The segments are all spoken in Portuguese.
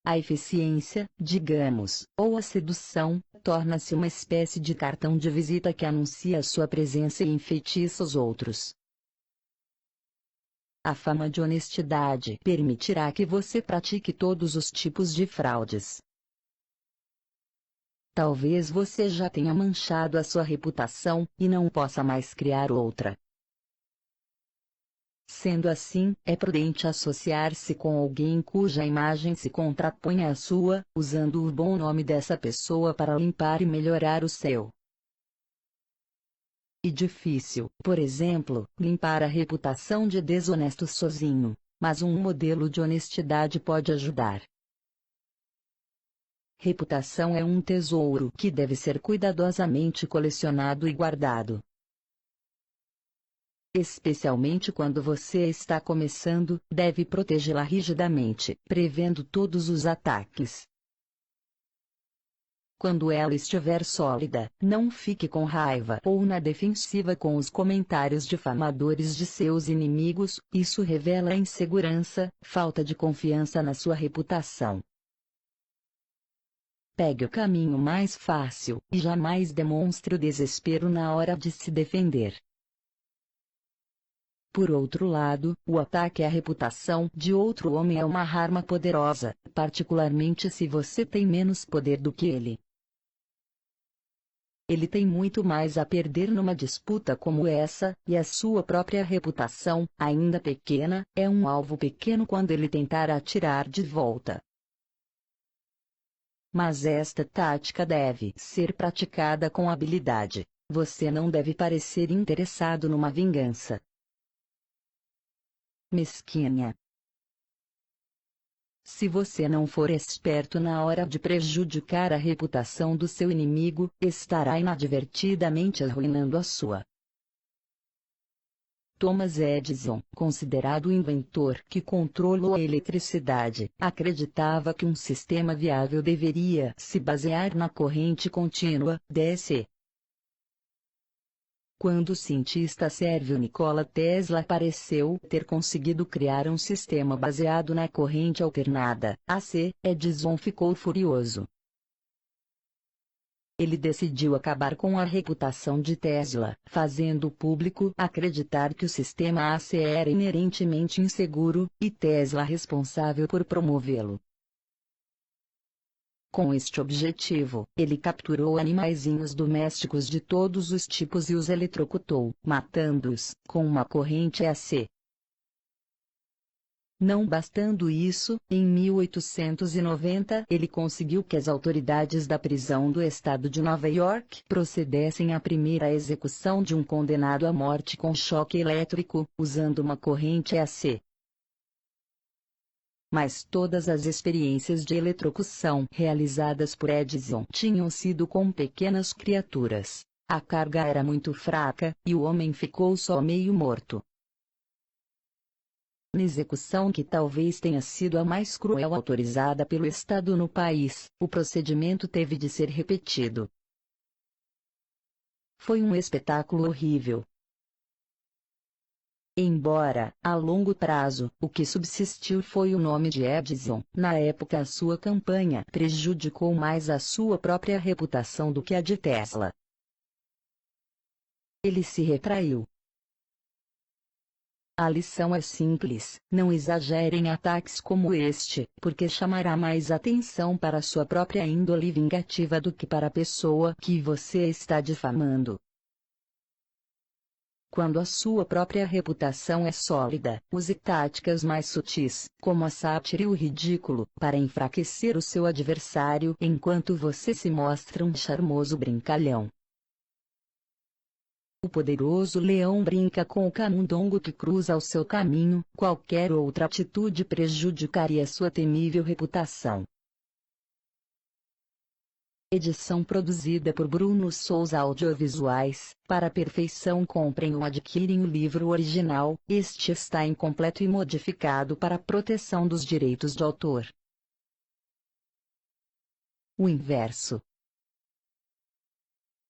A eficiência, digamos, ou a sedução, torna-se uma espécie de cartão de visita que anuncia sua presença e enfeitiça os outros. A fama de honestidade permitirá que você pratique todos os tipos de fraudes. Talvez você já tenha manchado a sua reputação, e não possa mais criar outra. Sendo assim, é prudente associar-se com alguém cuja imagem se contraponha à sua, usando o bom nome dessa pessoa para limpar e melhorar o seu. É difícil, por exemplo, limpar a reputação de desonesto sozinho, mas um modelo de honestidade pode ajudar. Reputação é um tesouro que deve ser cuidadosamente colecionado e guardado. Especialmente quando você está começando, deve protegê-la rigidamente, prevendo todos os ataques. Quando ela estiver sólida, não fique com raiva ou na defensiva com os comentários difamadores de seus inimigos, isso revela insegurança, falta de confiança na sua reputação. Pegue o caminho mais fácil, e jamais demonstre o desespero na hora de se defender. Por outro lado, o ataque à reputação de outro homem é uma arma poderosa, particularmente se você tem menos poder do que ele. Ele tem muito mais a perder numa disputa como essa, e a sua própria reputação, ainda pequena, é um alvo pequeno quando ele tentar atirar de volta. Mas esta tática deve ser praticada com habilidade. Você não deve parecer interessado numa vingança mesquinha. Se você não for esperto na hora de prejudicar a reputação do seu inimigo, estará inadvertidamente arruinando a sua. Thomas Edison, considerado o inventor que controlou a eletricidade, acreditava que um sistema viável deveria se basear na corrente contínua, DC. Quando o cientista sérvio Nikola Tesla pareceu ter conseguido criar um sistema baseado na corrente alternada, AC, Edison ficou furioso. Ele decidiu acabar com a reputação de Tesla, fazendo o público acreditar que o sistema AC era inerentemente inseguro, e Tesla responsável por promovê-lo. Com este objetivo, ele capturou animaizinhos domésticos de todos os tipos e os eletrocutou, matando-os com uma corrente AC. Não bastando isso, em 1890 ele conseguiu que as autoridades da prisão do estado de Nova York procedessem à primeira execução de um condenado à morte com choque elétrico, usando uma corrente AC. Mas todas as experiências de eletrocução realizadas por Edison tinham sido com pequenas criaturas. A carga era muito fraca, e o homem ficou só meio morto. Na execução que talvez tenha sido a mais cruel autorizada pelo Estado no país, o procedimento teve de ser repetido. Foi um espetáculo horrível. Embora, a longo prazo, o que subsistiu foi o nome de Edison, na época a sua campanha prejudicou mais a sua própria reputação do que a de Tesla. Ele se retraiu. A lição é simples: não exagere em ataques como este, porque chamará mais atenção para sua própria índole vingativa do que para a pessoa que você está difamando. Quando a sua própria reputação é sólida, use táticas mais sutis, como a sátira e o ridículo, para enfraquecer o seu adversário enquanto você se mostra um charmoso brincalhão. O poderoso leão brinca com o camundongo que cruza o seu caminho, qualquer outra atitude prejudicaria sua temível reputação. Edição produzida por Bruno Souza Audiovisuais. Para perfeição, comprem ou adquirem o livro original, este está incompleto e modificado para proteção dos direitos de autor. O inverso.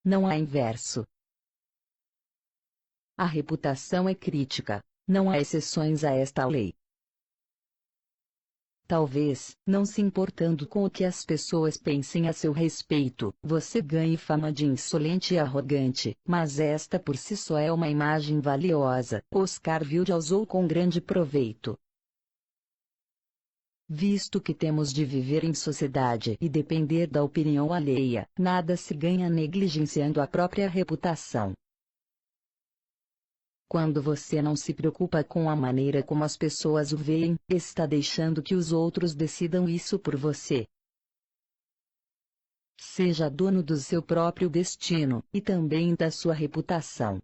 Não há inverso. A reputação é crítica. Não há exceções a esta lei. Talvez, não se importando com o que as pessoas pensem a seu respeito, você ganhe fama de insolente e arrogante, mas esta por si só é uma imagem valiosa. Oscar Wilde usou com grande proveito. Visto que temos de viver em sociedade e depender da opinião alheia, nada se ganha negligenciando a própria reputação. Quando você não se preocupa com a maneira como as pessoas o veem, está deixando que os outros decidam isso por você. Seja dono do seu próprio destino, e também da sua reputação.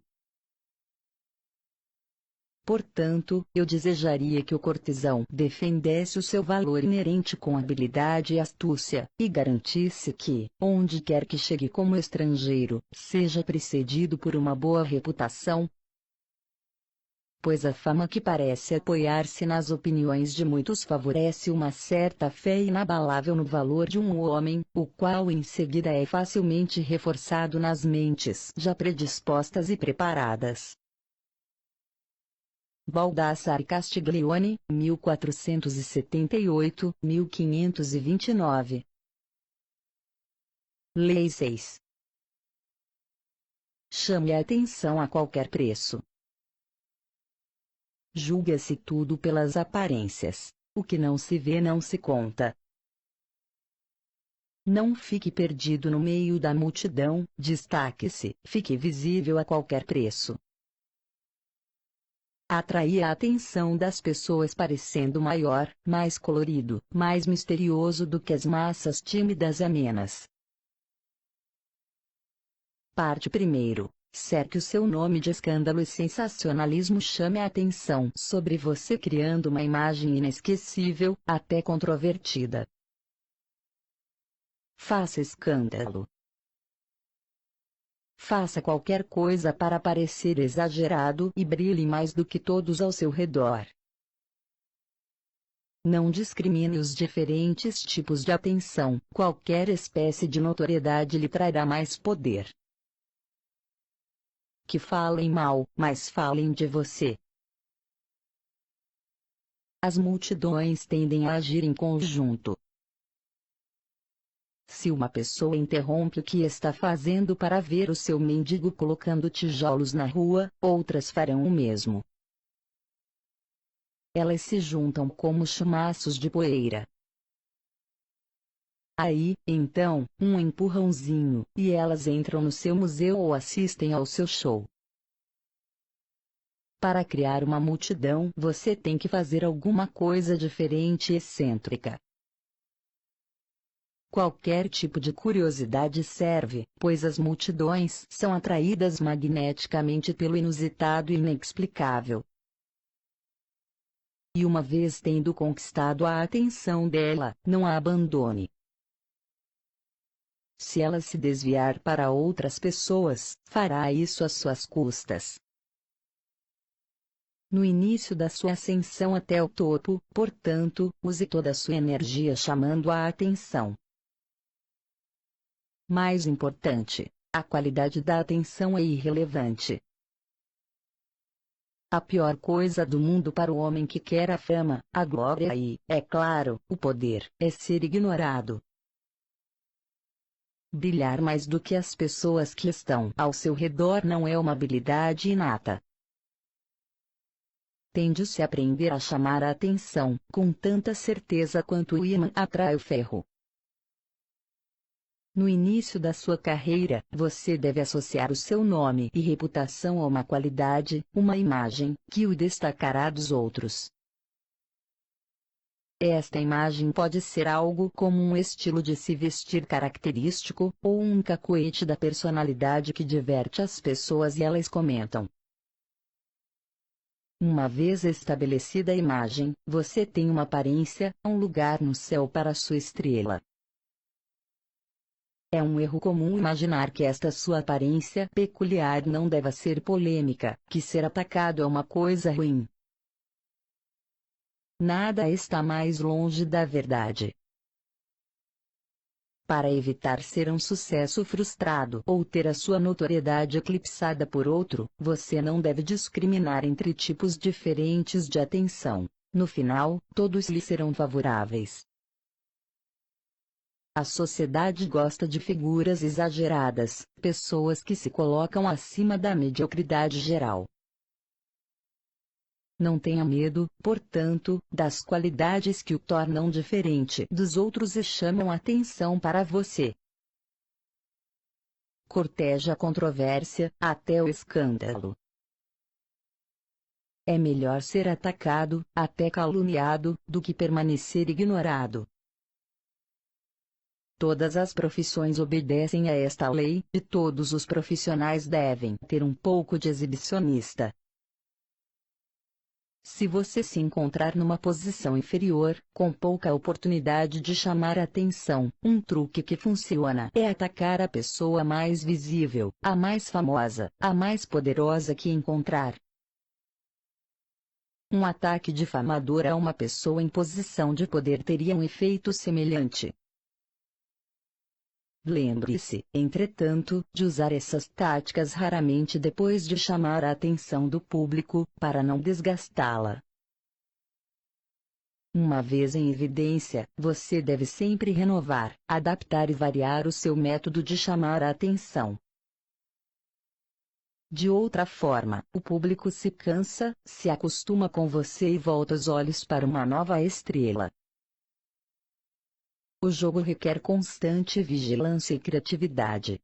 Portanto, eu desejaria que o cortesão defendesse o seu valor inerente com habilidade e astúcia, e garantisse que, onde quer que chegue como estrangeiro, seja precedido por uma boa reputação, pois a fama que parece apoiar-se nas opiniões de muitos favorece uma certa fé inabalável no valor de um homem, o qual em seguida é facilmente reforçado nas mentes já predispostas e preparadas. Baldassare Castiglione, 1478-1529. Lei 6. Chame a atenção a qualquer preço. Julga-se tudo pelas aparências. O que não se vê não se conta. Não fique perdido no meio da multidão, destaque-se, fique visível a qualquer preço. Atraia a atenção das pessoas parecendo maior, mais colorido, mais misterioso do que as massas tímidas e amenas. Parte 1. Cerque o seu nome de escândalo e sensacionalismo, chame a atenção sobre você criando uma imagem inesquecível, até controvertida. Faça escândalo. Faça qualquer coisa para parecer exagerado e brilhe mais do que todos ao seu redor. Não discrimine os diferentes tipos de atenção, qualquer espécie de notoriedade lhe trará mais poder. Que falem mal, mas falem de você. As multidões tendem a agir em conjunto. Se uma pessoa interrompe o que está fazendo para ver o seu mendigo colocando tijolos na rua, outras farão o mesmo. Elas se juntam como chumaços de poeira. Aí, então, um empurrãozinho, e elas entram no seu museu ou assistem ao seu show. Para criar uma multidão, você tem que fazer alguma coisa diferente e excêntrica. Qualquer tipo de curiosidade serve, pois as multidões são atraídas magneticamente pelo inusitado e inexplicável. E uma vez tendo conquistado a atenção dela, não a abandone. Se ela se desviar para outras pessoas, fará isso às suas custas. No início da sua ascensão até o topo, portanto, use toda a sua energia chamando a atenção. Mais importante, a qualidade da atenção é irrelevante. A pior coisa do mundo para o homem que quer a fama, a glória e, é claro, o poder, é ser ignorado. Brilhar mais do que as pessoas que estão ao seu redor não é uma habilidade inata. Tende-se a aprender a chamar a atenção, com tanta certeza quanto o ímã atrai o ferro. No início da sua carreira, você deve associar o seu nome e reputação a uma qualidade, uma imagem, que o destacará dos outros. Esta imagem pode ser algo como um estilo de se vestir característico, ou um cacoete da personalidade que diverte as pessoas e elas comentam. Uma vez estabelecida a imagem, você tem uma aparência, um lugar no céu para sua estrela. É um erro comum imaginar que esta sua aparência peculiar não deva ser polêmica, que ser atacado é uma coisa ruim. Nada está mais longe da verdade. Para evitar ser um sucesso frustrado ou ter a sua notoriedade eclipsada por outro, você não deve discriminar entre tipos diferentes de atenção. No final, todos lhe serão favoráveis. A sociedade gosta de figuras exageradas, pessoas que se colocam acima da mediocridade geral. Não tenha medo, portanto, das qualidades que o tornam diferente dos outros e chamam atenção para você. Corteje a controvérsia, até o escândalo. É melhor ser atacado, até caluniado, do que permanecer ignorado. Todas as profissões obedecem a esta lei, e todos os profissionais devem ter um pouco de exibicionista. Se você se encontrar numa posição inferior, com pouca oportunidade de chamar a atenção, um truque que funciona é atacar a pessoa mais visível, a mais famosa, a mais poderosa que encontrar. Um ataque difamador a uma pessoa em posição de poder teria um efeito semelhante. Lembre-se, entretanto, de usar essas táticas raramente depois de chamar a atenção do público, para não desgastá-la. Uma vez em evidência, você deve sempre renovar, adaptar e variar o seu método de chamar a atenção. De outra forma, o público se cansa, se acostuma com você e volta os olhos para uma nova estrela. O jogo requer constante vigilância e criatividade.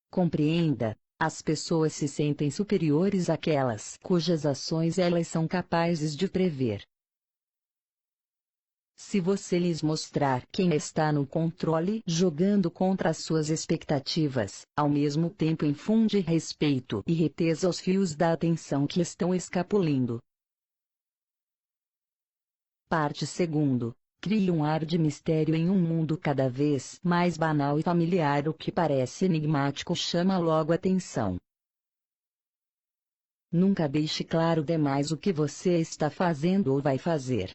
Compreenda, as pessoas se sentem superiores àquelas cujas ações elas são capazes de prever. Se você lhes mostrar quem está no controle jogando contra as suas expectativas, ao mesmo tempo infunde respeito e retesa os fios da atenção que estão escapulindo. Parte 2. Crie um ar de mistério em um mundo cada vez mais banal e familiar. O que parece enigmático chama logo atenção. Nunca deixe claro demais o que você está fazendo ou vai fazer.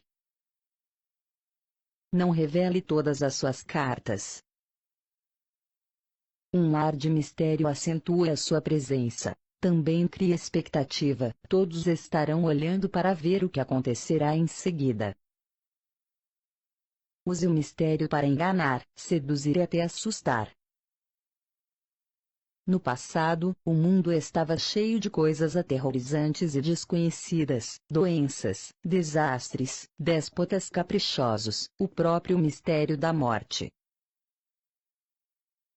Não revele todas as suas cartas. Um ar de mistério acentua a sua presença. Também cria expectativa. Todos estarão olhando para ver o que acontecerá em seguida. Use o mistério para enganar, seduzir e até assustar. No passado, o mundo estava cheio de coisas aterrorizantes e desconhecidas, doenças, desastres, déspotas caprichosos, o próprio mistério da morte.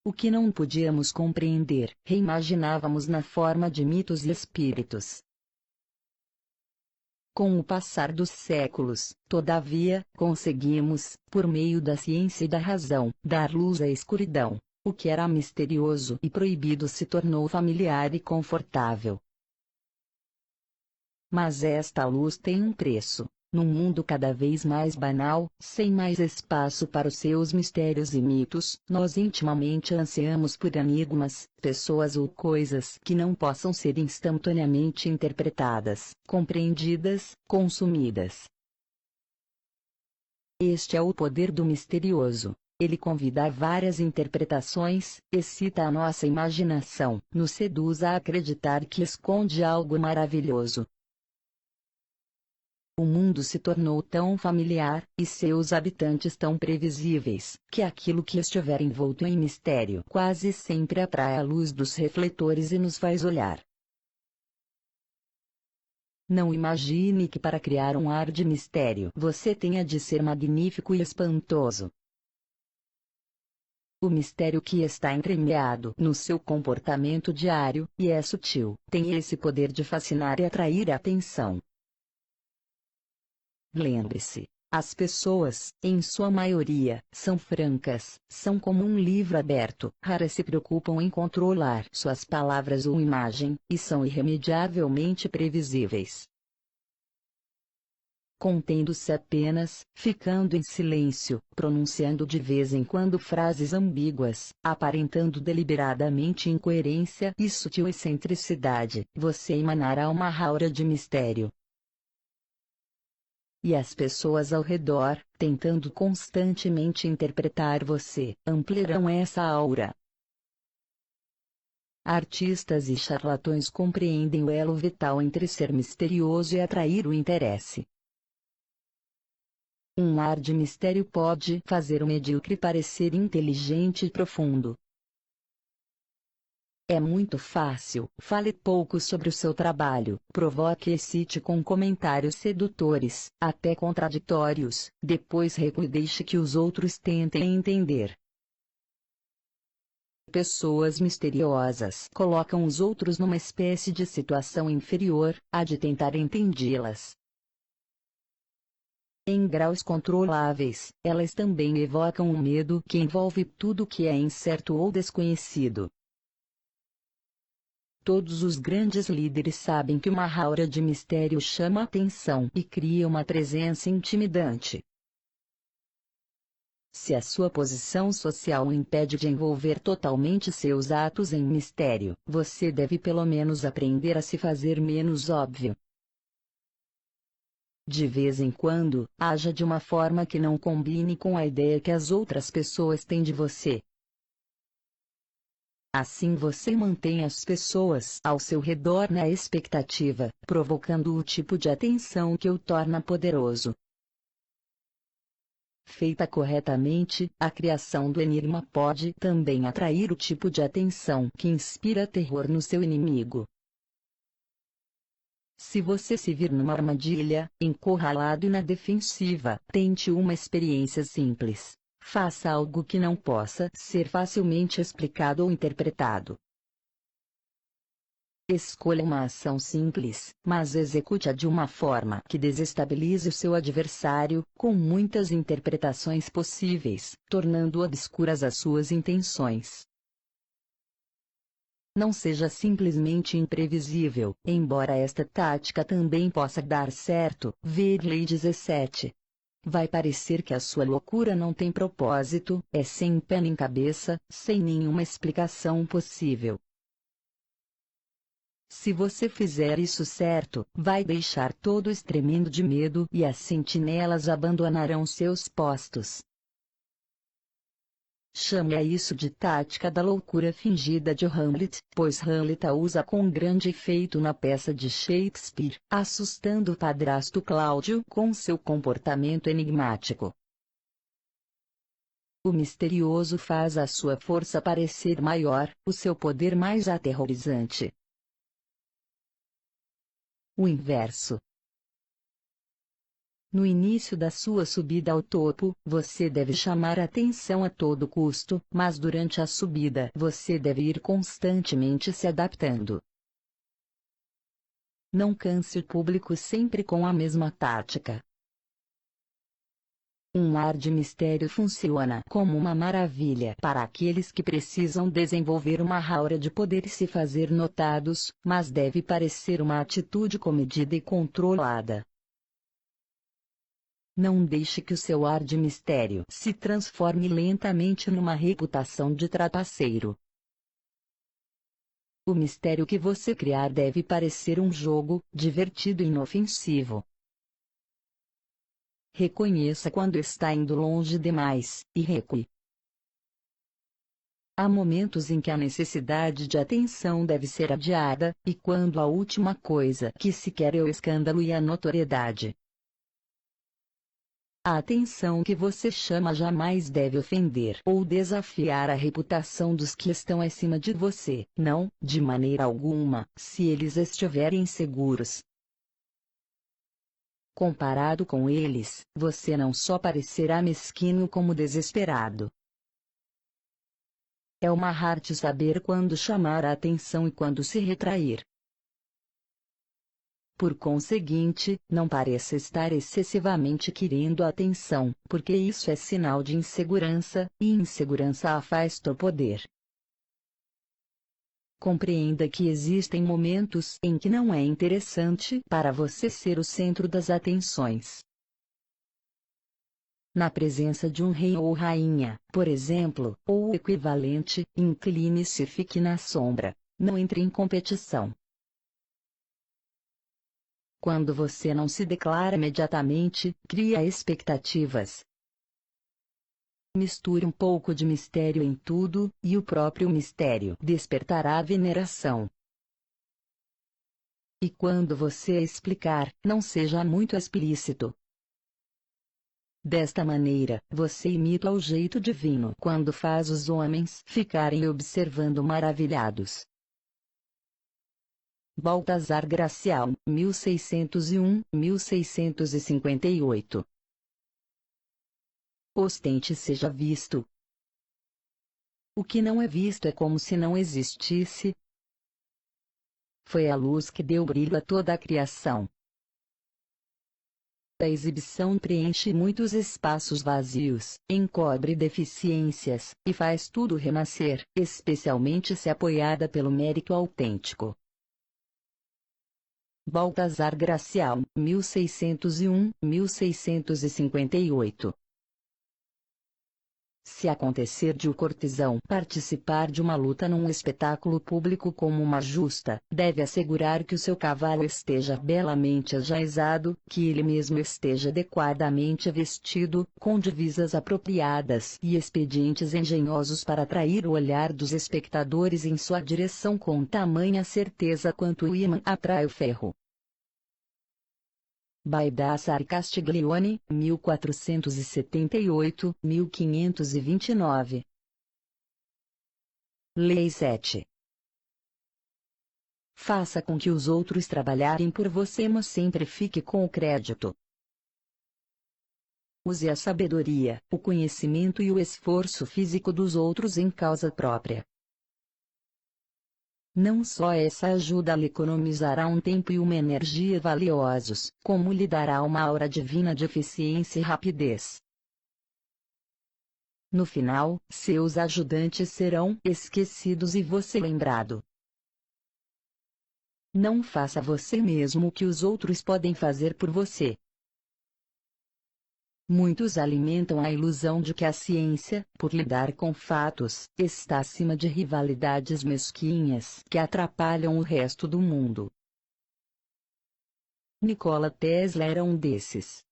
O que não podíamos compreender, reimaginávamos na forma de mitos e espíritos. Com o passar dos séculos, todavia, conseguimos, por meio da ciência e da razão, dar luz à escuridão. O que era misterioso e proibido se tornou familiar e confortável. Mas esta luz tem um preço. Num mundo cada vez mais banal, sem mais espaço para os seus mistérios e mitos, nós intimamente ansiamos por enigmas, pessoas ou coisas que não possam ser instantaneamente interpretadas, compreendidas, consumidas. Este é o poder do misterioso. Ele convida a várias interpretações, excita a nossa imaginação, nos seduz a acreditar que esconde algo maravilhoso. O mundo se tornou tão familiar, e seus habitantes tão previsíveis, que aquilo que estiver envolto em mistério quase sempre atrai a luz dos refletores e nos faz olhar. Não imagine que para criar um ar de mistério você tenha de ser magnífico e espantoso. O mistério que está entremeado no seu comportamento diário, e é sutil, tem esse poder de fascinar e atrair a atenção. Lembre-se, as pessoas, em sua maioria, são francas, são como um livro aberto, raras se preocupam em controlar suas palavras ou imagem, e são irremediavelmente previsíveis. Contendo-se apenas, ficando em silêncio, pronunciando de vez em quando frases ambíguas, aparentando deliberadamente incoerência e sutil excentricidade, você emanará uma aura de mistério. E as pessoas ao redor, tentando constantemente interpretar você, ampliarão essa aura. Artistas e charlatões compreendem o elo vital entre ser misterioso e atrair o interesse. Um ar de mistério pode fazer o medíocre parecer inteligente e profundo. É muito fácil. Fale pouco sobre o seu trabalho, provoque e excite com comentários sedutores, até contraditórios, depois recue e deixe que os outros tentem entender. Pessoas misteriosas colocam os outros numa espécie de situação inferior, a de tentar entendê-las. Em graus controláveis, elas também evocam um medo que envolve tudo que é incerto ou desconhecido. Todos os grandes líderes sabem que uma aura de mistério chama a atenção e cria uma presença intimidante. Se a sua posição social o impede de envolver totalmente seus atos em mistério, você deve pelo menos aprender a se fazer menos óbvio. De vez em quando, haja de uma forma que não combine com a ideia que as outras pessoas têm de você. Assim você mantém as pessoas ao seu redor na expectativa, provocando o tipo de atenção que o torna poderoso. Feita corretamente, a criação do enigma pode também atrair o tipo de atenção que inspira terror no seu inimigo. Se você se vir numa armadilha, encurralado e na defensiva, tente uma experiência simples. Faça algo que não possa ser facilmente explicado ou interpretado. Escolha uma ação simples, mas execute-a de uma forma que desestabilize o seu adversário, com muitas interpretações possíveis, tornando obscuras as suas intenções. Não seja simplesmente imprevisível, embora esta tática também possa dar certo. Ver Lei 17. Vai parecer que a sua loucura não tem propósito, é sem pé nem cabeça, sem nenhuma explicação possível. Se você fizer isso certo, vai deixar todos tremendo de medo e as sentinelas abandonarão seus postos. Chame a isso de tática da loucura fingida de Hamlet, pois Hamlet a usa com grande efeito na peça de Shakespeare, assustando o padrasto Cláudio com seu comportamento enigmático. O misterioso faz a sua força parecer maior, o seu poder mais aterrorizante. O inverso. No início da sua subida ao topo, você deve chamar atenção a todo custo, mas durante a subida você deve ir constantemente se adaptando. Não canse o público sempre com a mesma tática. Um ar de mistério funciona como uma maravilha para aqueles que precisam desenvolver uma aura de poder e se fazer notados, mas deve parecer uma atitude comedida e controlada. Não deixe que o seu ar de mistério se transforme lentamente numa reputação de trapaceiro. O mistério que você criar deve parecer um jogo, divertido e inofensivo. Reconheça quando está indo longe demais, e recue. Há momentos em que a necessidade de atenção deve ser adiada, e quando a última coisa que se quer é o escândalo e a notoriedade. A atenção que você chama jamais deve ofender ou desafiar a reputação dos que estão acima de você, não, de maneira alguma, se eles estiverem seguros. Comparado com eles, você não só parecerá mesquinho como desesperado. É uma arte saber quando chamar a atenção e quando se retrair. Por conseguinte, não pareça estar excessivamente querendo a atenção, porque isso é sinal de insegurança, e insegurança afasta o poder. Compreenda que existem momentos em que não é interessante para você ser o centro das atenções. Na presença de um rei ou rainha, por exemplo, ou o equivalente, incline-se e fique na sombra. Não entre em competição. Quando você não se declara imediatamente, cria expectativas. Misture um pouco de mistério em tudo, e o próprio mistério despertará a veneração. E quando você explicar, não seja muito explícito. Desta maneira, você imita o jeito divino quando faz os homens ficarem observando maravilhados. Baltazar Gracial, 1601-1658. Ostente seja visto. O que não é visto é como se não existisse. Foi a luz que deu brilho a toda a criação. A exibição preenche muitos espaços vazios, encobre deficiências, e faz tudo renascer, especialmente se apoiada pelo mérito autêntico. Baltazar Gracial, 1601-1658. Se acontecer de o cortesão participar de uma luta num espetáculo público como uma justa, deve assegurar que o seu cavalo esteja belamente ajaezado, que ele mesmo esteja adequadamente vestido, com divisas apropriadas e expedientes engenhosos para atrair o olhar dos espectadores em sua direção com tamanha certeza quanto o ímã atrai o ferro. Baldassare Castiglione, 1478-1529. Lei 7. Faça com que os outros trabalhem por você, mas sempre fique com o crédito. Use a sabedoria, o conhecimento e o esforço físico dos outros em causa própria. Não só essa ajuda lhe economizará um tempo e uma energia valiosos, como lhe dará uma aura divina de eficiência e rapidez. No final, seus ajudantes serão esquecidos e você lembrado. Não faça você mesmo o que os outros podem fazer por você. Muitos alimentam a ilusão de que a ciência, por lidar com fatos, está acima de rivalidades mesquinhas que atrapalham o resto do mundo. Nikola Tesla era um desses.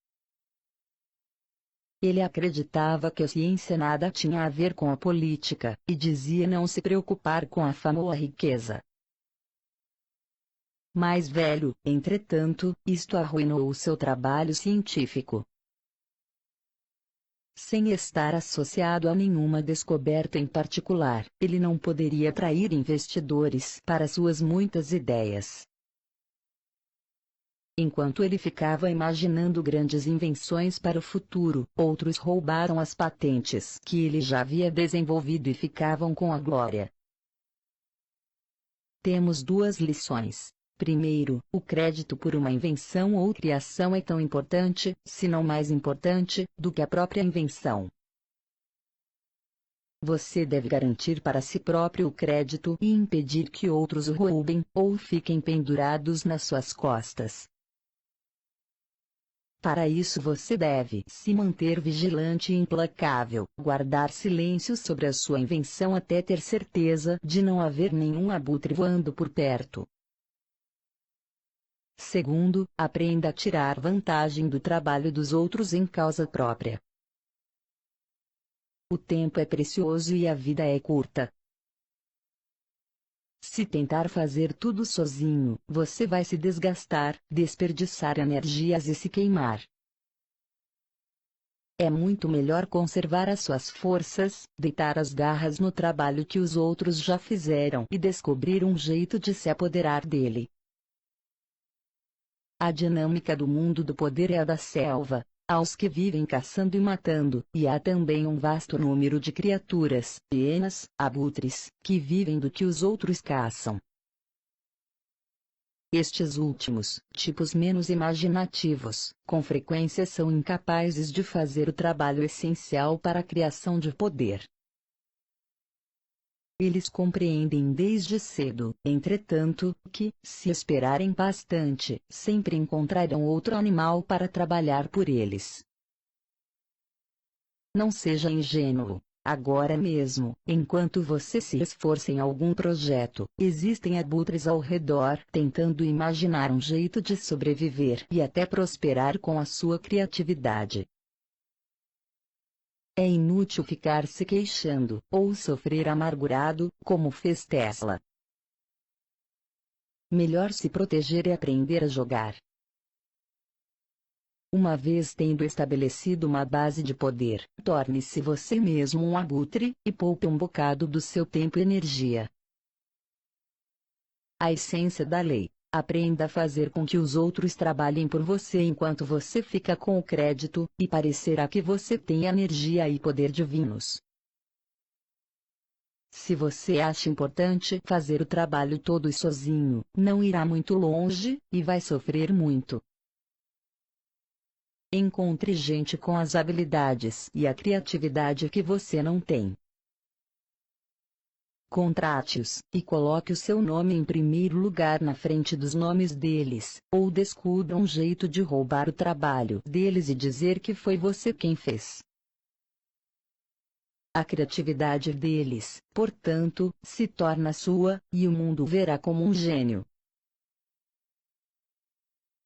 Ele acreditava que a ciência nada tinha a ver com a política, e dizia não se preocupar com a fama ou a riqueza. Mais velho, entretanto, isto arruinou o seu trabalho científico. Sem estar associado a nenhuma descoberta em particular, ele não poderia atrair investidores para suas muitas ideias. Enquanto ele ficava imaginando grandes invenções para o futuro, outros roubaram as patentes que ele já havia desenvolvido e ficavam com a glória. Temos duas lições. Primeiro, o crédito por uma invenção ou criação é tão importante, se não mais importante, do que a própria invenção. Você deve garantir para si próprio o crédito e impedir que outros o roubem, ou fiquem pendurados nas suas costas. Para isso você deve se manter vigilante e implacável, guardar silêncio sobre a sua invenção até ter certeza de não haver nenhum abutre voando por perto. Segundo, aprenda a tirar vantagem do trabalho dos outros em causa própria. O tempo é precioso e a vida é curta. Se tentar fazer tudo sozinho, você vai se desgastar, desperdiçar energias e se queimar. É muito melhor conservar as suas forças, deitar as garras no trabalho que os outros já fizeram e descobrir um jeito de se apoderar dele. A dinâmica do mundo do poder é a da selva. Há os que vivem caçando e matando, e há também um vasto número de criaturas, hienas, abutres, que vivem do que os outros caçam. Estes últimos, tipos menos imaginativos, com frequência são incapazes de fazer o trabalho essencial para a criação de poder. Eles compreendem desde cedo, entretanto, que, se esperarem bastante, sempre encontrarão outro animal para trabalhar por eles. Não seja ingênuo. Agora mesmo, enquanto você se esforça em algum projeto, existem abutres ao redor tentando imaginar um jeito de sobreviver e até prosperar com a sua criatividade. É inútil ficar se queixando ou sofrer amargurado, como fez Tesla. Melhor se proteger e aprender a jogar. Uma vez tendo estabelecido uma base de poder, torne-se você mesmo um abutre, e poupe um bocado do seu tempo e energia. A essência da lei. Aprenda a fazer com que os outros trabalhem por você enquanto você fica com o crédito, e parecerá que você tem energia e poder divinos. Se você acha importante fazer o trabalho todo sozinho, não irá muito longe, e vai sofrer muito. Encontre gente com as habilidades e a criatividade que você não tem. Contrate-os, e coloque o seu nome em primeiro lugar na frente dos nomes deles, ou descubra um jeito de roubar o trabalho deles e dizer que foi você quem fez. A criatividade deles, portanto, se torna sua, e o mundo verá como um gênio.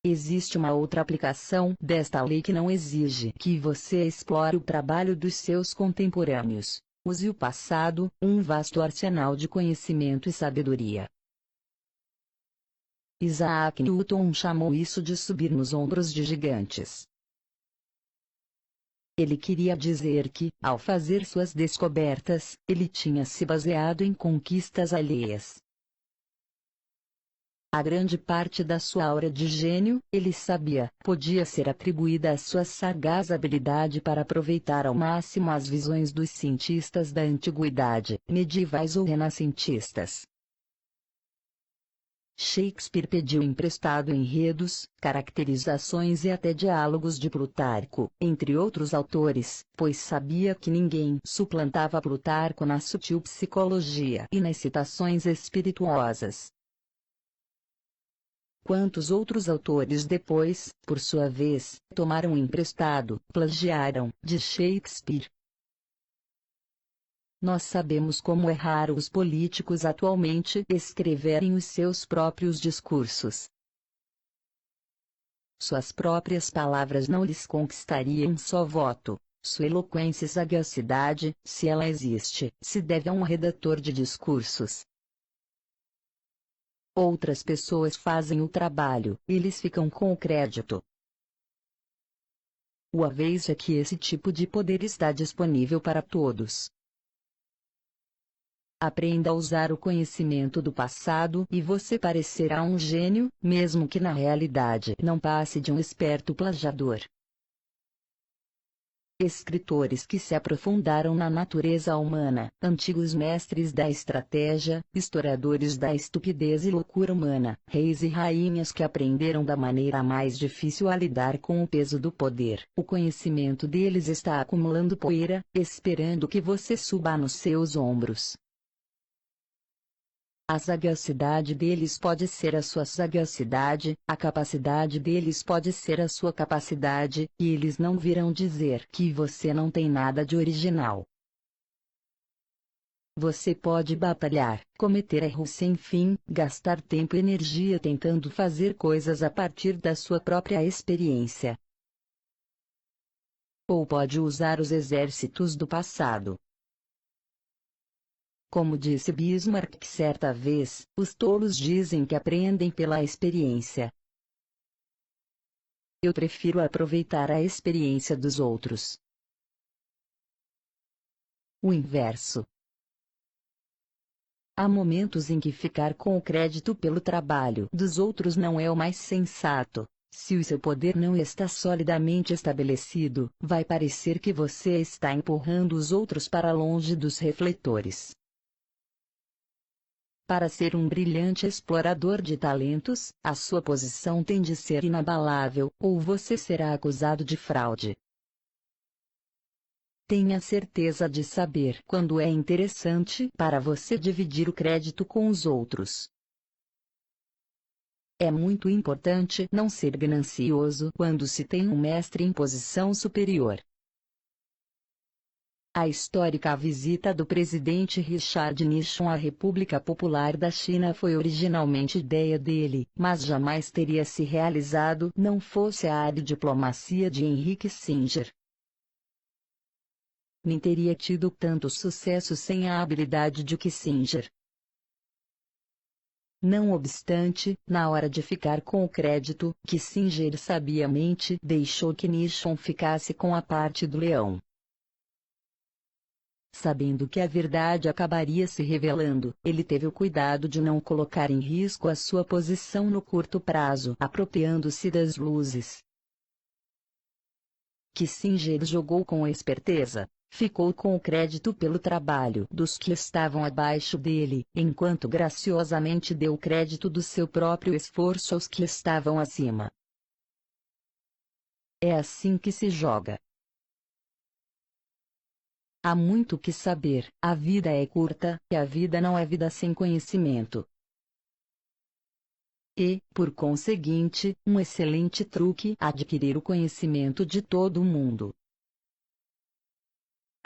Existe uma outra aplicação desta lei que não exige que você explore o trabalho dos seus contemporâneos. Use o passado, um vasto arsenal de conhecimento e sabedoria. Isaac Newton chamou isso de subir nos ombros de gigantes. Ele queria dizer que, ao fazer suas descobertas, ele tinha se baseado em conquistas alheias. A grande parte da sua aura de gênio, ele sabia, podia ser atribuída à sua sagaz habilidade para aproveitar ao máximo as visões dos cientistas da antiguidade, medievais ou renascentistas. Shakespeare pediu emprestado enredos, caracterizações e até diálogos de Plutarco, entre outros autores, pois sabia que ninguém suplantava Plutarco na sutil psicologia e nas citações espirituosas. Quantos outros autores depois, por sua vez, tomaram emprestado, plagiaram, de Shakespeare? Nós sabemos como é raro os políticos atualmente escreverem os seus próprios discursos. Suas próprias palavras não lhes conquistariam um só voto. Sua eloquência e sagacidade, se ela existe, se deve a um redator de discursos. Outras pessoas fazem o trabalho, eles ficam com o crédito. O avesso é que esse tipo de poder está disponível para todos. Aprenda a usar o conhecimento do passado e você parecerá um gênio, mesmo que na realidade não passe de um esperto plagiador. Escritores que se aprofundaram na natureza humana, antigos mestres da estratégia, historiadores da estupidez e loucura humana, reis e rainhas que aprenderam da maneira mais difícil a lidar com o peso do poder. O conhecimento deles está acumulando poeira, esperando que você suba nos seus ombros. A sagacidade deles pode ser a sua sagacidade, a capacidade deles pode ser a sua capacidade, e eles não virão dizer que você não tem nada de original. Você pode batalhar, cometer erros sem fim, gastar tempo e energia tentando fazer coisas a partir da sua própria experiência. Ou pode usar os exércitos do passado. Como disse Bismarck certa vez, os tolos dizem que aprendem pela experiência. Eu prefiro aproveitar a experiência dos outros. O inverso. Há momentos em que ficar com o crédito pelo trabalho dos outros não é o mais sensato. Se o seu poder não está solidamente estabelecido, vai parecer que você está empurrando os outros para longe dos refletores. Para ser um brilhante explorador de talentos, a sua posição tem de ser inabalável, ou você será acusado de fraude. Tenha certeza de saber quando é interessante para você dividir o crédito com os outros. É muito importante não ser ganancioso quando se tem um mestre em posição superior. A histórica visita do presidente Richard Nixon à República Popular da China foi originalmente ideia dele, mas jamais teria se realizado não fosse a diplomacia de Henry Kissinger. nem teria tido tanto sucesso sem a habilidade de Kissinger. Não obstante, na hora de ficar com o crédito, Kissinger sabiamente deixou que Nixon ficasse com a parte do leão. Sabendo que a verdade acabaria se revelando, ele teve o cuidado de não colocar em risco a sua posição no curto prazo, apropriando-se das luzes. Kissinger jogou com esperteza. Ficou com o crédito pelo trabalho dos que estavam abaixo dele, enquanto graciosamente deu crédito do seu próprio esforço aos que estavam acima. É assim que se joga. Há muito que saber, a vida é curta, e a vida não é vida sem conhecimento. E, por conseguinte, um excelente truque adquirir o conhecimento de todo o mundo.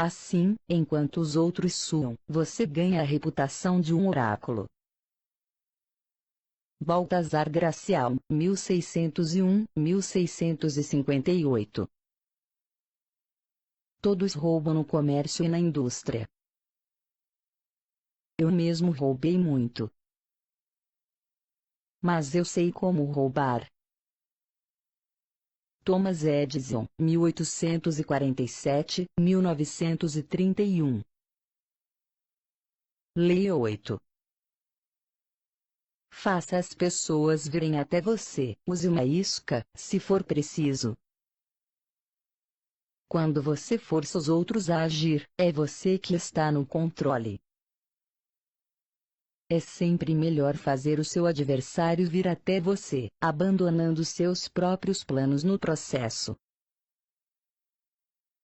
Assim, enquanto os outros suam, você ganha a reputação de um oráculo. Baltazar Gracial, 1601-1658. Todos roubam no comércio e na indústria. Eu mesmo roubei muito. Mas eu sei como roubar. Thomas Edison, 1847-1931. Lei 8. Faça as pessoas virem até você. Use uma isca, se for preciso. Quando você força os outros a agir, é você que está no controle. É sempre melhor fazer o seu adversário vir até você, abandonando seus próprios planos no processo.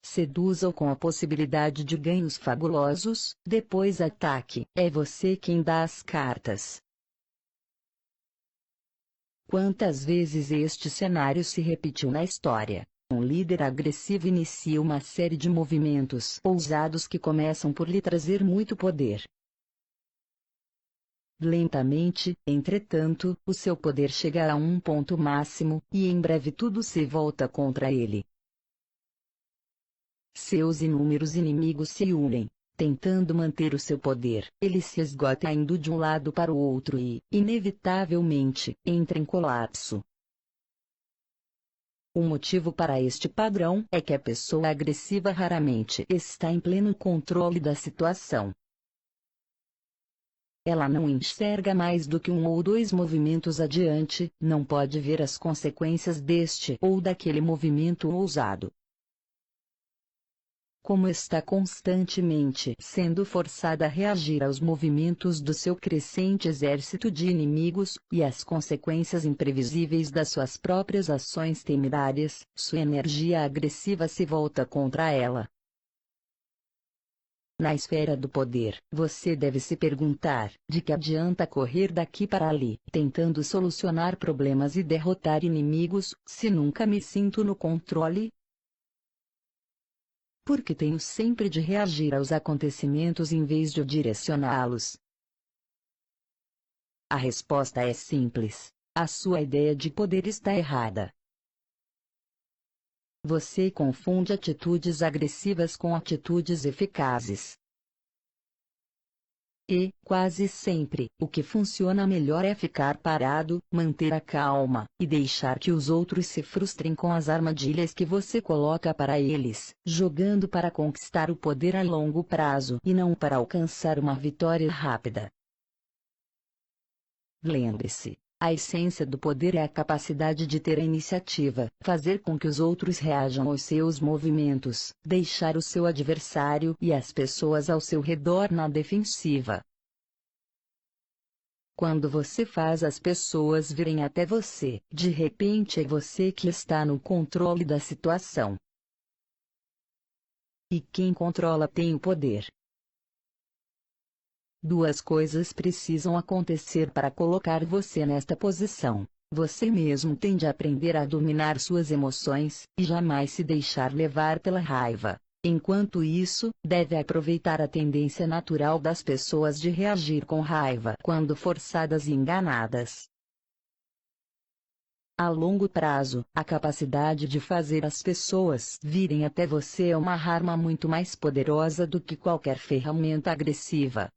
Seduza-o com a possibilidade de ganhos fabulosos, depois ataque, é você quem dá as cartas. Quantas vezes este cenário se repetiu na história? Um líder agressivo inicia uma série de movimentos ousados que começam por lhe trazer muito poder. Lentamente, entretanto, o seu poder chega a um ponto máximo, e em breve tudo se volta contra ele. Seus inúmeros inimigos se unem, tentando manter o seu poder. Ele se esgota indo de um lado para o outro e, inevitavelmente, entra em colapso. O motivo para este padrão é que a pessoa agressiva raramente está em pleno controle da situação. Ela não enxerga mais do que um ou dois movimentos adiante, não pode ver as consequências deste ou daquele movimento ousado. Como está constantemente sendo forçada a reagir aos movimentos do seu crescente exército de inimigos, e às consequências imprevisíveis das suas próprias ações temerárias, sua energia agressiva se volta contra ela. Na esfera do poder, você deve se perguntar: de que adianta correr daqui para ali, tentando solucionar problemas e derrotar inimigos, se nunca me sinto no controle? Por que tenho sempre de reagir aos acontecimentos em vez de direcioná-los? A resposta é simples: a sua ideia de poder está errada. Você confunde atitudes agressivas com atitudes eficazes. E, quase sempre, o que funciona melhor é ficar parado, manter a calma, e deixar que os outros se frustrem com as armadilhas que você coloca para eles, jogando para conquistar o poder a longo prazo e não para alcançar uma vitória rápida. Lembre-se: a essência do poder é a capacidade de ter a iniciativa, fazer com que os outros reajam aos seus movimentos, deixar o seu adversário e as pessoas ao seu redor na defensiva. Quando você faz as pessoas virem até você, de repente é você que está no controle da situação. E quem controla tem o poder. Duas coisas precisam acontecer para colocar você nesta posição. Você mesmo tem de aprender a dominar suas emoções, e jamais se deixar levar pela raiva. Enquanto isso, deve aproveitar a tendência natural das pessoas de reagir com raiva quando forçadas e enganadas. A longo prazo, a capacidade de fazer as pessoas virem até você é uma arma muito mais poderosa do que qualquer ferramenta agressiva.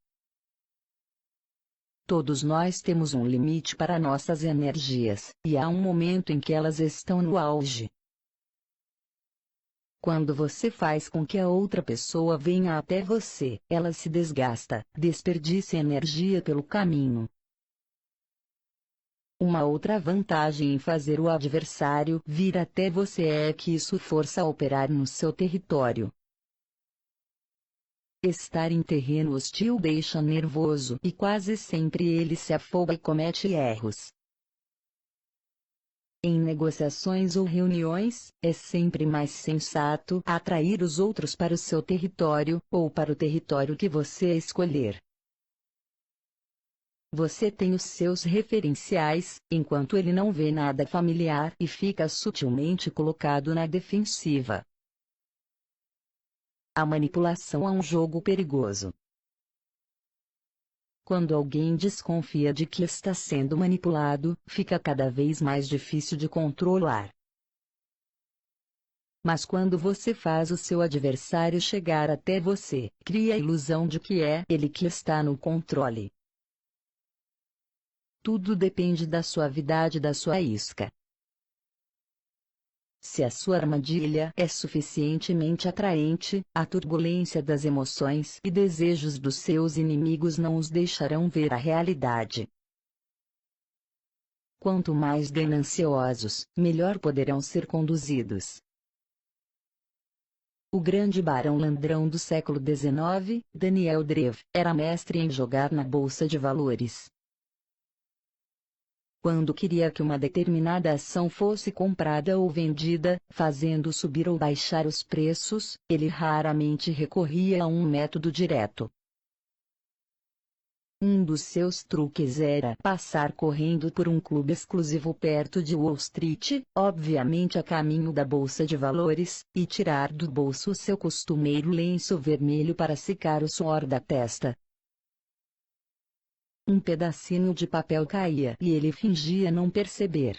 Todos nós temos um limite para nossas energias, e há um momento em que elas estão no auge. Quando você faz com que a outra pessoa venha até você, ela se desgasta, desperdiça energia pelo caminho. Uma outra vantagem em fazer o adversário vir até você é que isso força a operar no seu território. Estar em terreno hostil deixa nervoso e quase sempre ele se afoba e comete erros. Em negociações ou reuniões, é sempre mais sensato atrair os outros para o seu território, ou para o território que você escolher. Você tem os seus referenciais, enquanto ele não vê nada familiar e fica sutilmente colocado na defensiva. A manipulação é um jogo perigoso. Quando alguém desconfia de que está sendo manipulado, fica cada vez mais difícil de controlar. Mas quando você faz o seu adversário chegar até você, cria a ilusão de que é ele que está no controle. Tudo depende da suavidade da sua isca. Se a sua armadilha é suficientemente atraente, a turbulência das emoções e desejos dos seus inimigos não os deixarão ver a realidade. Quanto mais gananciosos, melhor poderão ser conduzidos. O grande barão ladrão do século XIX, Daniel Drew, era mestre em jogar na bolsa de valores. Quando queria que uma determinada ação fosse comprada ou vendida, fazendo subir ou baixar os preços, ele raramente recorria a um método direto. Um dos seus truques era passar correndo por um clube exclusivo perto de Wall Street, obviamente a caminho da bolsa de valores, e tirar do bolso o seu costumeiro lenço vermelho para secar o suor da testa. Um pedacinho de papel caía e ele fingia não perceber.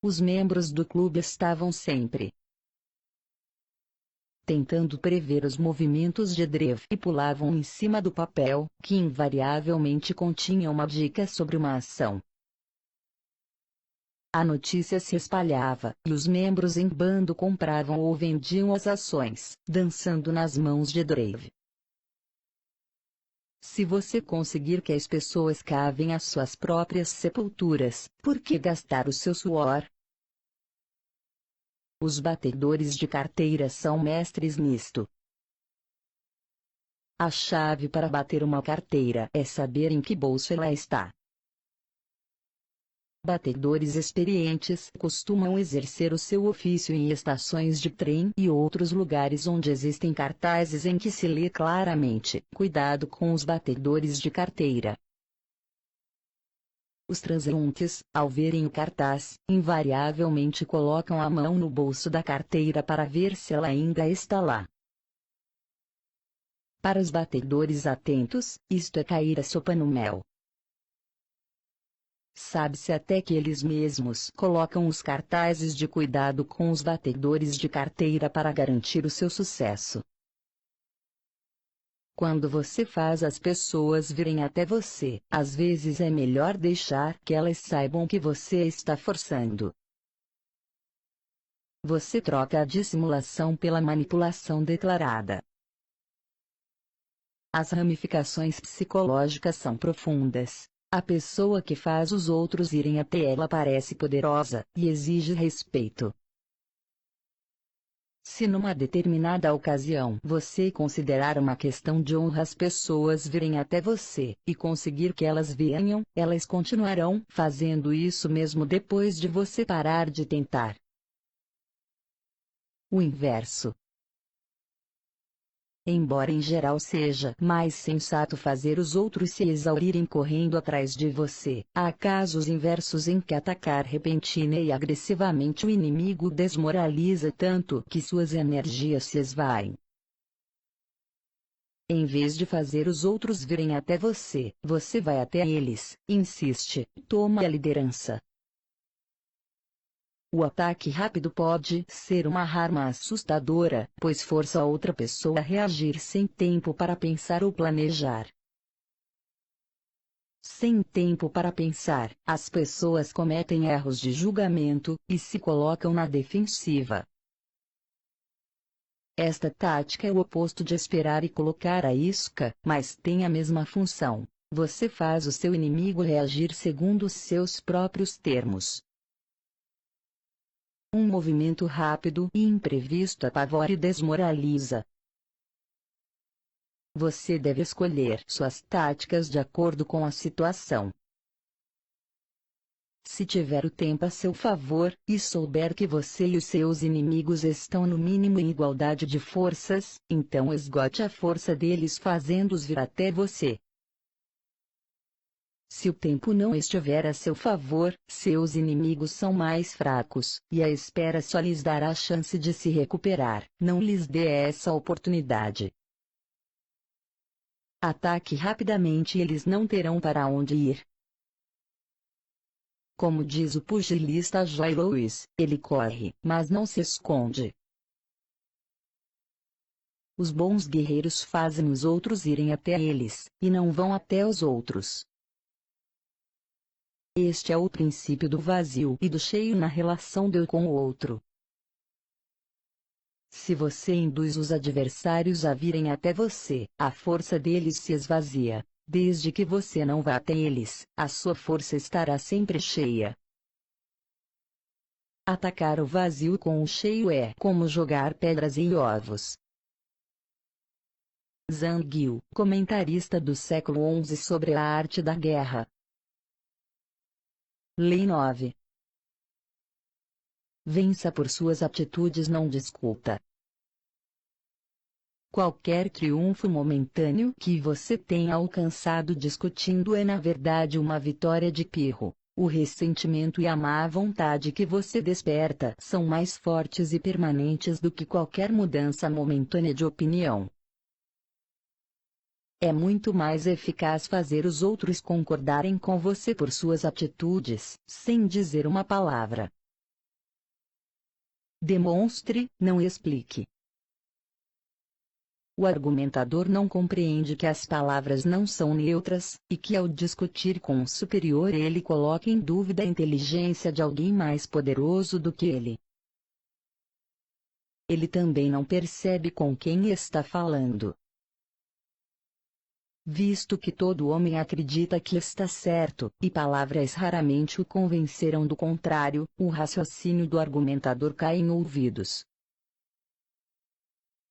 Os membros do clube estavam sempre tentando prever os movimentos de Drew e pulavam em cima do papel, que invariavelmente continha uma dica sobre uma ação. A notícia se espalhava, e os membros em bando compravam ou vendiam as ações, dançando nas mãos de Drew. Se você conseguir que as pessoas cavem as suas próprias sepulturas, por que gastar o seu suor? Os batedores de carteira são mestres nisto. A chave para bater uma carteira é saber em que bolso ela está. Batedores experientes costumam exercer o seu ofício em estações de trem e outros lugares onde existem cartazes em que se lê claramente: cuidado com os batedores de carteira. Os transeuntes, ao verem o cartaz, invariavelmente colocam a mão no bolso da carteira para ver se ela ainda está lá. Para os batedores atentos, isto é cair a sopa no mel. Sabe-se até que eles mesmos colocam os cartazes de cuidado com os batedores de carteira para garantir o seu sucesso. Quando você faz as pessoas virem até você, às vezes é melhor deixar que elas saibam que você está forçando. Você troca a dissimulação pela manipulação declarada. As ramificações psicológicas são profundas. A pessoa que faz os outros irem até ela parece poderosa, e exige respeito. Se numa determinada ocasião você considerar uma questão de honra as pessoas virem até você, e conseguir que elas venham, elas continuarão fazendo isso mesmo depois de você parar de tentar. O inverso. Embora em geral seja mais sensato fazer os outros se exaurirem correndo atrás de você, há casos inversos em que atacar repentina e agressivamente o inimigo desmoraliza tanto que suas energias se esvaem. Em vez de fazer os outros virem até você, você vai até eles, insiste, toma a liderança. O ataque rápido pode ser uma arma assustadora, pois força a outra pessoa a reagir sem tempo para pensar ou planejar. Sem tempo para pensar, as pessoas cometem erros de julgamento e se colocam na defensiva. Esta tática é o oposto de esperar e colocar a isca, mas tem a mesma função. Você faz o seu inimigo reagir segundo os seus próprios termos. Um movimento rápido e imprevisto apavora e desmoraliza. Você deve escolher suas táticas de acordo com a situação. Se tiver o tempo a seu favor, e souber que você e os seus inimigos estão no mínimo em igualdade de forças, então esgote a força deles fazendo-os vir até você. Se o tempo não estiver a seu favor, seus inimigos são mais fracos, e a espera só lhes dará a chance de se recuperar. Não lhes dê essa oportunidade. Ataque rapidamente e eles não terão para onde ir. Como diz o pugilista Joy Louis, ele corre, mas não se esconde. Os bons guerreiros fazem os outros irem até eles, e não vão até os outros. Este é o princípio do vazio e do cheio na relação do eu com o outro. Se você induz os adversários a virem até você, a força deles se esvazia. Desde que você não vá até eles, a sua força estará sempre cheia. Atacar o vazio com o cheio é como jogar pedras em ovos. Zhang Guo, comentarista do século XI sobre a arte da guerra. Lei 9. Vença por suas atitudes, não discuta. Qualquer triunfo momentâneo que você tenha alcançado discutindo é na verdade uma vitória de pirro. O ressentimento e a má vontade que você desperta são mais fortes e permanentes do que qualquer mudança momentânea de opinião. É muito mais eficaz fazer os outros concordarem com você por suas atitudes, sem dizer uma palavra. Demonstre, não explique. O argumentador não compreende que as palavras não são neutras, e que ao discutir com um superior ele coloca em dúvida a inteligência de alguém mais poderoso do que ele. Ele também não percebe com quem está falando. Visto que todo homem acredita que está certo, e palavras raramente o convencerão do contrário, o raciocínio do argumentador cai em ouvidos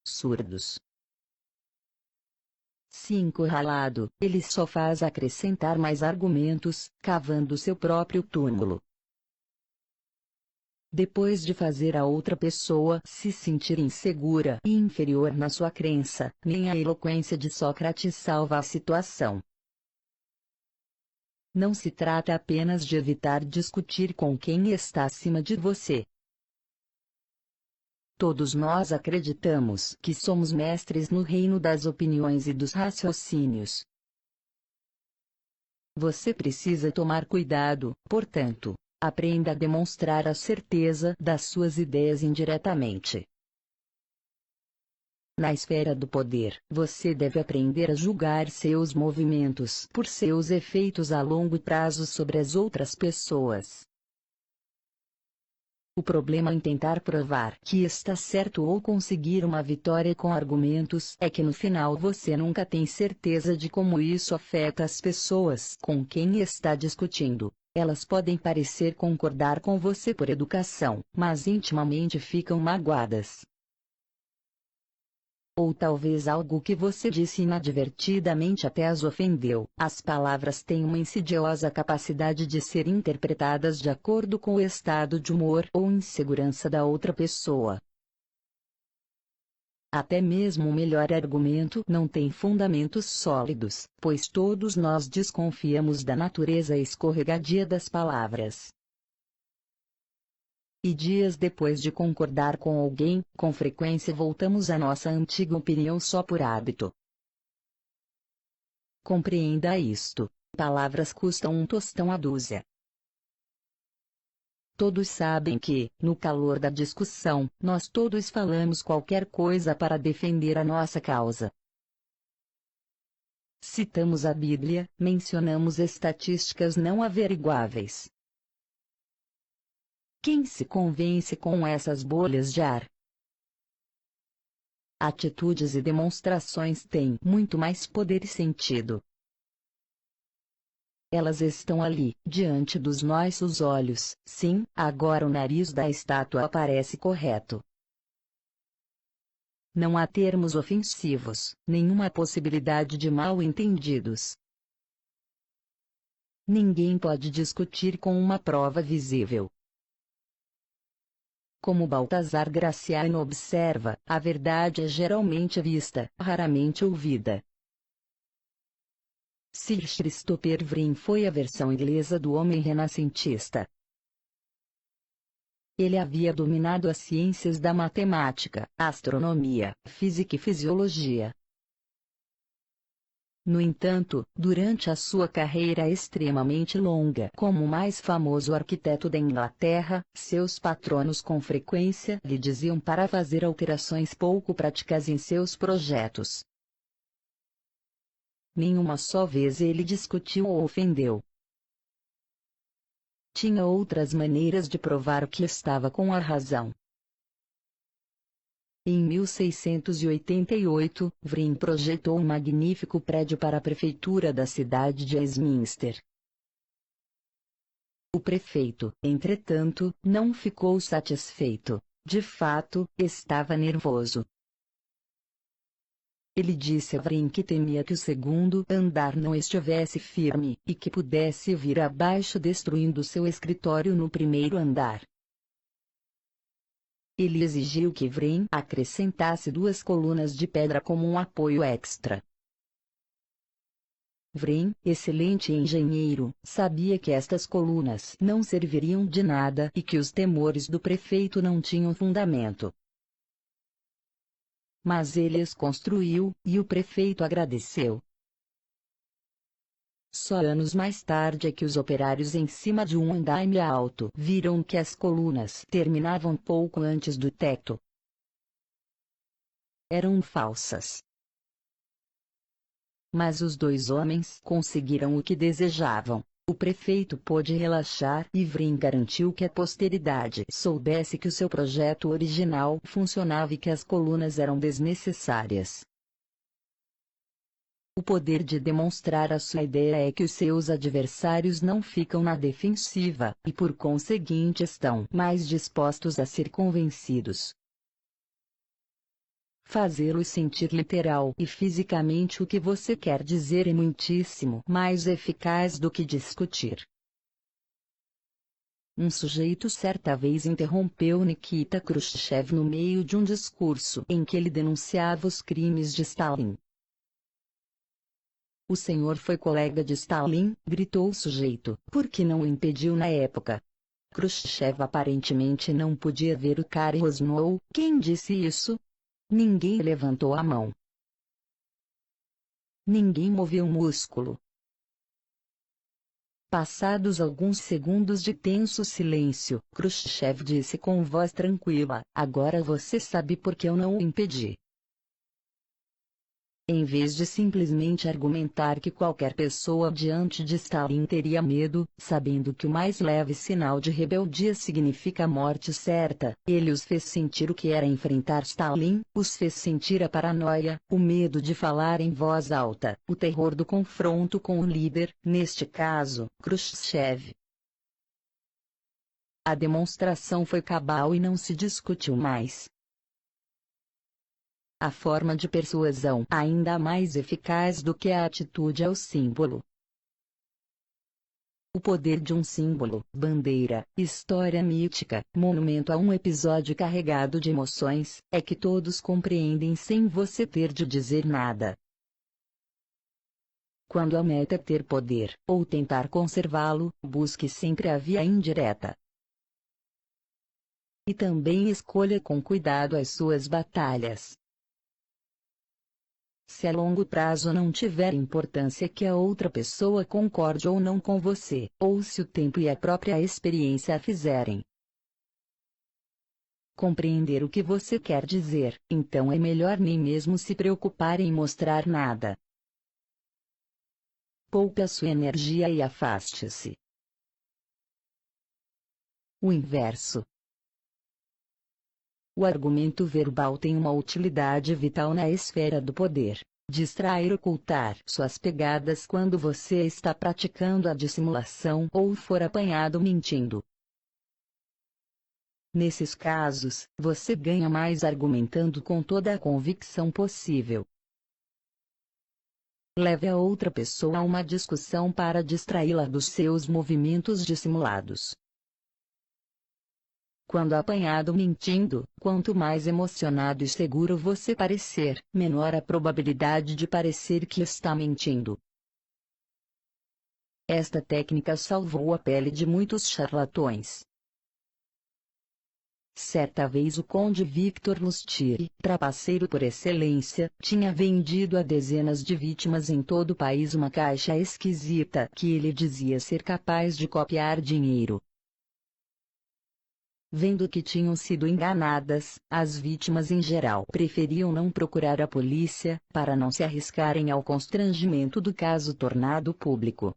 surdos. Se encurralado, ele só faz acrescentar mais argumentos, cavando seu próprio túmulo. Depois de fazer a outra pessoa se sentir insegura e inferior na sua crença, nem a eloquência de Sócrates salva a situação. Não se trata apenas de evitar discutir com quem está acima de você. Todos nós acreditamos que somos mestres no reino das opiniões e dos raciocínios. Você precisa tomar cuidado, portanto, aprenda a demonstrar a certeza das suas ideias indiretamente. Na esfera do poder, você deve aprender a julgar seus movimentos por seus efeitos a longo prazo sobre as outras pessoas. O problema em tentar provar que está certo ou conseguir uma vitória com argumentos é que no final você nunca tem certeza de como isso afeta as pessoas com quem está discutindo. Elas podem parecer concordar com você por educação, mas intimamente ficam magoadas. Ou talvez algo que você disse inadvertidamente até as ofendeu. As palavras têm uma insidiosa capacidade de ser interpretadas de acordo com o estado de humor ou insegurança da outra pessoa. Até mesmo o melhor argumento não tem fundamentos sólidos, pois todos nós desconfiamos da natureza escorregadia das palavras. E dias depois de concordar com alguém, com frequência voltamos à nossa antiga opinião só por hábito. Compreenda isto: palavras custam um tostão a dúzia. Todos sabem que, no calor da discussão, nós todos falamos qualquer coisa para defender a nossa causa. Citamos a Bíblia, mencionamos estatísticas não averiguáveis. Quem se convence com essas bolhas de ar? Atitudes e demonstrações têm muito mais poder e sentido. Elas estão ali, diante dos nossos olhos. Sim, agora o nariz da estátua parece correto. Não há termos ofensivos, nenhuma possibilidade de mal-entendidos. Ninguém pode discutir com uma prova visível. Como Baltazar Graciano observa, a verdade é geralmente vista, raramente ouvida. Sir Christopher Wren foi a versão inglesa do homem renascentista. Ele havia dominado as ciências da matemática, astronomia, física e fisiologia. No entanto, durante a sua carreira extremamente longa como o mais famoso arquiteto da Inglaterra, seus patronos com frequência lhe diziam para fazer alterações pouco práticas em seus projetos. Nenhuma só vez ele discutiu ou ofendeu. Tinha outras maneiras de provar que estava com a razão. Em 1688, Wren projetou um magnífico prédio para a prefeitura da cidade de Westminster. O prefeito, entretanto, não ficou satisfeito. De fato, estava nervoso. Ele disse a Wren que temia que o segundo andar não estivesse firme, e que pudesse vir abaixo destruindo seu escritório no primeiro andar. Ele exigiu que Wren acrescentasse 2 colunas de pedra como um apoio extra. Wren, excelente engenheiro, sabia que estas colunas não serviriam de nada e que os temores do prefeito não tinham fundamento. Mas ele as construiu, e o prefeito agradeceu. Só anos mais tarde é que os operários em cima de um andaime alto viram que as colunas terminavam pouco antes do teto. Eram falsas. Mas os 2 homens conseguiram o que desejavam. O prefeito pôde relaxar e Wren garantiu que a posteridade soubesse que o seu projeto original funcionava e que as colunas eram desnecessárias. O poder de demonstrar a sua ideia é que os seus adversários não ficam na defensiva, e por conseguinte estão mais dispostos a ser convencidos. Fazê-los sentir literal e fisicamente o que você quer dizer é muitíssimo mais eficaz do que discutir. Um sujeito certa vez interrompeu Nikita Khrushchev no meio de um discurso em que ele denunciava os crimes de Stalin. "O senhor foi colega de Stalin", gritou o sujeito, "por que não o impediu na época?" Khrushchev aparentemente não podia ver o cara e rosnou: "Quem disse isso?" Ninguém levantou a mão. Ninguém moveu um músculo. Passados alguns segundos de tenso silêncio, Khrushchev disse com voz tranquila: "Agora você sabe por que eu não o impedi." Em vez de simplesmente argumentar que qualquer pessoa diante de Stalin teria medo, sabendo que o mais leve sinal de rebeldia significa a morte certa, ele os fez sentir o que era enfrentar Stalin, os fez sentir a paranoia, o medo de falar em voz alta, o terror do confronto com o líder, neste caso, Khrushchev. A demonstração foi cabal e não se discutiu mais. A forma de persuasão ainda mais eficaz do que a atitude é o símbolo. O poder de um símbolo, bandeira, história mítica, monumento a um episódio carregado de emoções, é que todos compreendem sem você ter de dizer nada. Quando a meta é ter poder, ou tentar conservá-lo, busque sempre a via indireta. E também escolha com cuidado as suas batalhas. Se a longo prazo não tiver importância que a outra pessoa concorde ou não com você, ou se o tempo e a própria experiência a fizerem compreender o que você quer dizer, então é melhor nem mesmo se preocupar em mostrar nada. Poupe a sua energia e afaste-se. O inverso. O argumento verbal tem uma utilidade vital na esfera do poder. Distrair, ocultar suas pegadas quando você está praticando a dissimulação ou for apanhado mentindo. Nesses casos, você ganha mais argumentando com toda a convicção possível. Leve a outra pessoa a uma discussão para distraí-la dos seus movimentos dissimulados. Quando apanhado mentindo, quanto mais emocionado e seguro você parecer, menor a probabilidade de parecer que está mentindo. Esta técnica salvou a pele de muitos charlatões. Certa vez o conde Victor Lustier, trapaceiro por excelência, tinha vendido a dezenas de vítimas em todo o país uma caixa esquisita que ele dizia ser capaz de copiar dinheiro. Vendo que tinham sido enganadas, as vítimas em geral preferiam não procurar a polícia, para não se arriscarem ao constrangimento do caso tornado público.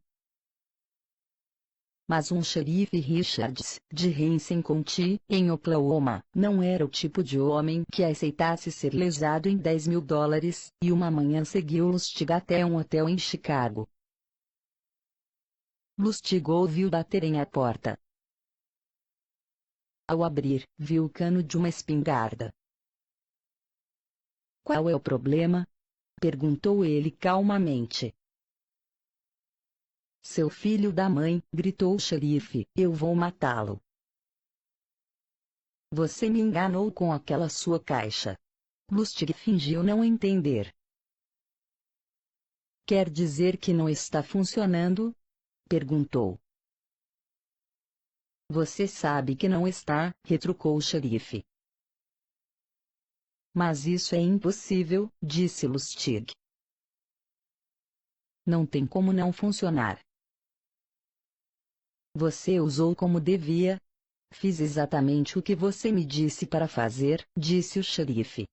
Mas um xerife Richards, de Hanson County, em Oklahoma, não era o tipo de homem que aceitasse ser lesado em $10.000, e uma manhã seguiu Lustig até um hotel em Chicago. Lustig ouviu baterem à porta. Ao abrir, viu o cano de uma espingarda. "Qual é o problema?" perguntou ele calmamente. "Seu filho da mãe", gritou o xerife, "eu vou matá-lo. Você me enganou com aquela sua caixa." Lustig fingiu não entender. "Quer dizer que não está funcionando?" perguntou. "Você sabe que não está", retrucou o xerife. "Mas isso é impossível", disse Lustig. "Não tem como não funcionar." "Você usou como devia?" "Fiz exatamente o que você me disse para fazer", disse o xerife.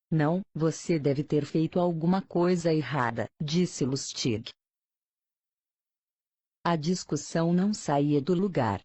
"Não, você deve ter feito alguma coisa errada", disse Lustig. A discussão não saía do lugar.